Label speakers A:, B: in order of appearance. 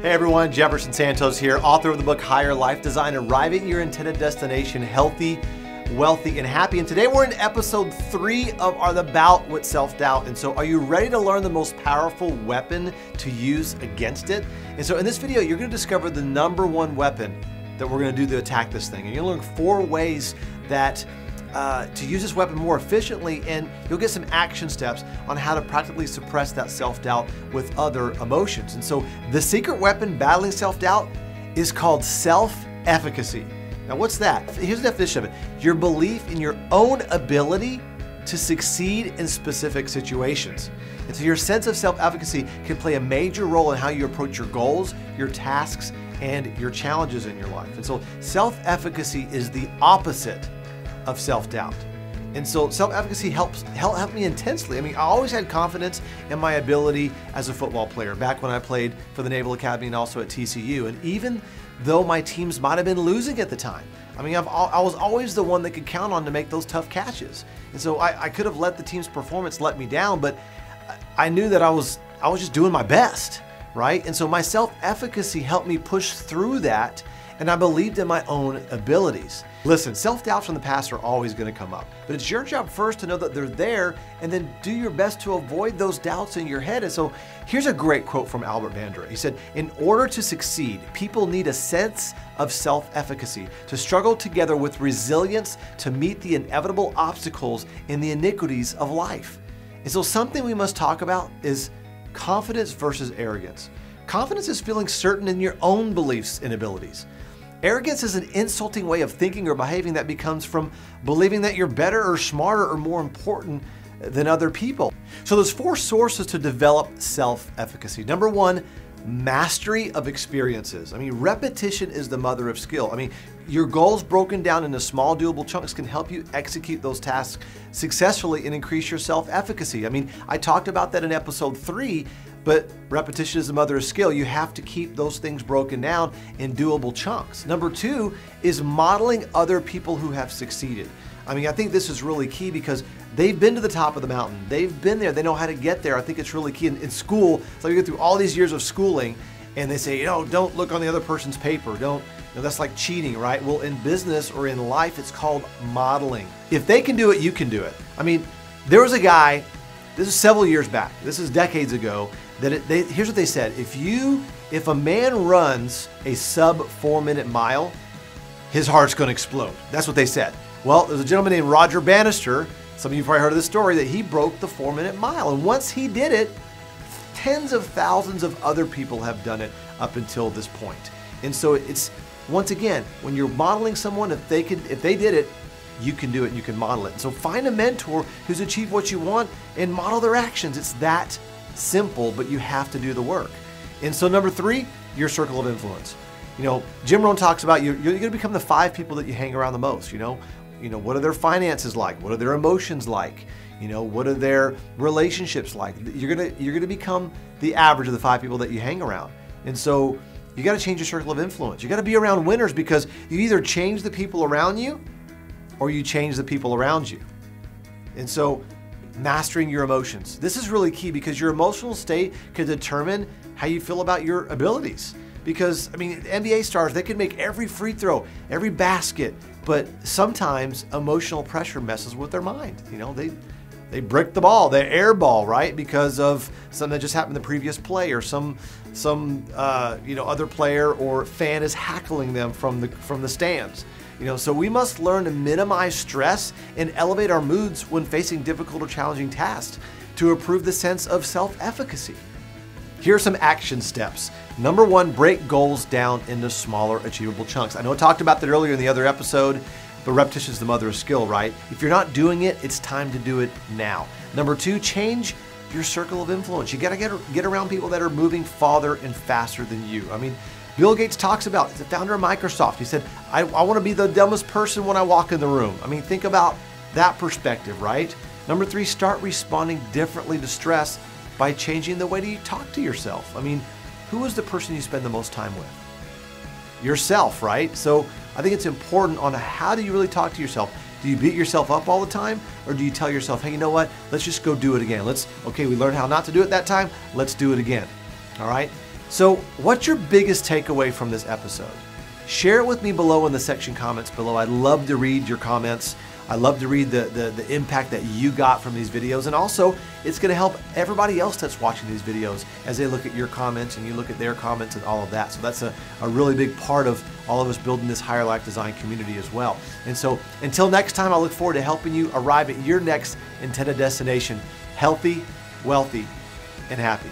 A: Hey everyone, Jefferson Santos here, author of the book Higher Life Design, Arriving at Your Intended Destination, Healthy, Wealthy, and Happy. And today we're in episode 3 of The Bout with Self-Doubt. And so are you ready to learn the most powerful weapon to use against it? And so in this video, you're going to discover the number one weapon that we're going to do to attack this thing. And you're going to learn 4 ways that to use this weapon more efficiently, and you'll get some action steps on how to practically suppress that self-doubt with other emotions. And so the secret weapon battling self-doubt is called self-efficacy. Now what's that? Here's the definition of it. Your belief in your own ability to succeed in specific situations. And so your sense of self-efficacy can play a major role in how you approach your goals, your tasks, and your challenges in your life. And so self-efficacy is the opposite of self-doubt. And so self-efficacy helped me intensely. I mean, I always had confidence in my ability as a football player back when I played for the Naval Academy and also at TCU. And even though my teams might have been losing at the time, I mean, I was always the one that could count on to make those tough catches. And so I could have let the team's performance let me down, but I knew that I was just doing my best, right? And so my self-efficacy helped me push through that, and I believed in my own abilities. Listen, self-doubts from the past are always going to come up, but it's your job first to know that they're there and then do your best to avoid those doubts in your head. And so here's a great quote from Albert Bandura. He said, "In order to succeed, people need a sense of self-efficacy to struggle together with resilience to meet the inevitable obstacles and the iniquities of life." And so something we must talk about is confidence versus arrogance. Confidence is feeling certain in your own beliefs and abilities. Arrogance is an insulting way of thinking or behaving that becomes from believing that you're better or smarter or more important than other people. So there's 4 sources to develop self-efficacy. Number 1, mastery of experiences. I mean, repetition is the mother of skill. I mean, your goals broken down into small doable chunks can help you execute those tasks successfully and increase your self-efficacy. I mean, I talked about that in episode 3, but repetition is the mother of skill. You have to keep those things broken down in doable chunks. Number 2 is modeling other people who have succeeded. I mean, I think this is really key because they've been to the top of the mountain. They've been there. They know how to get there. I think it's really key in school. So you go through all these years of schooling and they say, don't look on the other person's paper. That's like cheating, right? Well, in business or in life, it's called modeling. If they can do it, you can do it. I mean, there was a guy, this is several years back, this is decades ago, here's what they said. If a man runs a sub 4-minute mile, his heart's going to explode. That's what they said. Well, there's a gentleman named Roger Bannister. Some of you probably heard of this story, that he broke the 4-minute mile. And once he did it, tens of thousands of other people have done it up until this point. And so it's, once again, when you're modeling someone, if they did it, you can do it, you can model it. And so find a mentor who's achieved what you want and model their actions. It's that simple, but you have to do the work. And so number 3, your circle of influence. Jim Rohn talks about you're going to become the 5 people that you hang around the most. What are their finances like? What are their emotions like? What are their relationships like? You're going to become the average of the 5 people that you hang around. And so you got to change your circle of influence. You got to be around winners, because you either change the people around you or you change the people around you. And so mastering your emotions. This is really key, because your emotional state can determine how you feel about your abilities. Because, I mean, NBA stars, they can make every free throw, every basket, but sometimes emotional pressure messes with their mind. They brick the ball, they air ball, right? Because of something that just happened the previous play, or some other player or fan is hackling them from the stands. So we must learn to minimize stress and elevate our moods when facing difficult or challenging tasks to improve the sense of self-efficacy. Here are some action steps. Number 1, break goals down into smaller, achievable chunks. I know I talked about that earlier in the other episode, but repetition is the mother of skill, right? If you're not doing it, it's time to do it now. Number 2, change your circle of influence. You gotta get around people that are moving farther and faster than you. I mean, Bill Gates talks about, the founder of Microsoft, he said, I want to be the dumbest person when I walk in the room. I mean, think about that perspective, right? Number 3, start responding differently to stress by changing the way that you talk to yourself. I mean, who is the person you spend the most time with? Yourself, right? So I think it's important on how do you really talk to yourself. Do you beat yourself up all the time? Or do you tell yourself, hey, you know what? Let's just go do it again. Okay, we learned how not to do it that time. Let's do it again. All right? So what's your biggest takeaway from this episode? Share it with me below in the section comments below. I'd love to read your comments. I love to read the impact that you got from these videos. And also, it's going to help everybody else that's watching these videos as they look at your comments and you look at their comments and all of that. So that's a really big part of all of us building this higher life design community as well. And so until next time, I look forward to helping you arrive at your next intended destination, healthy, wealthy, and happy.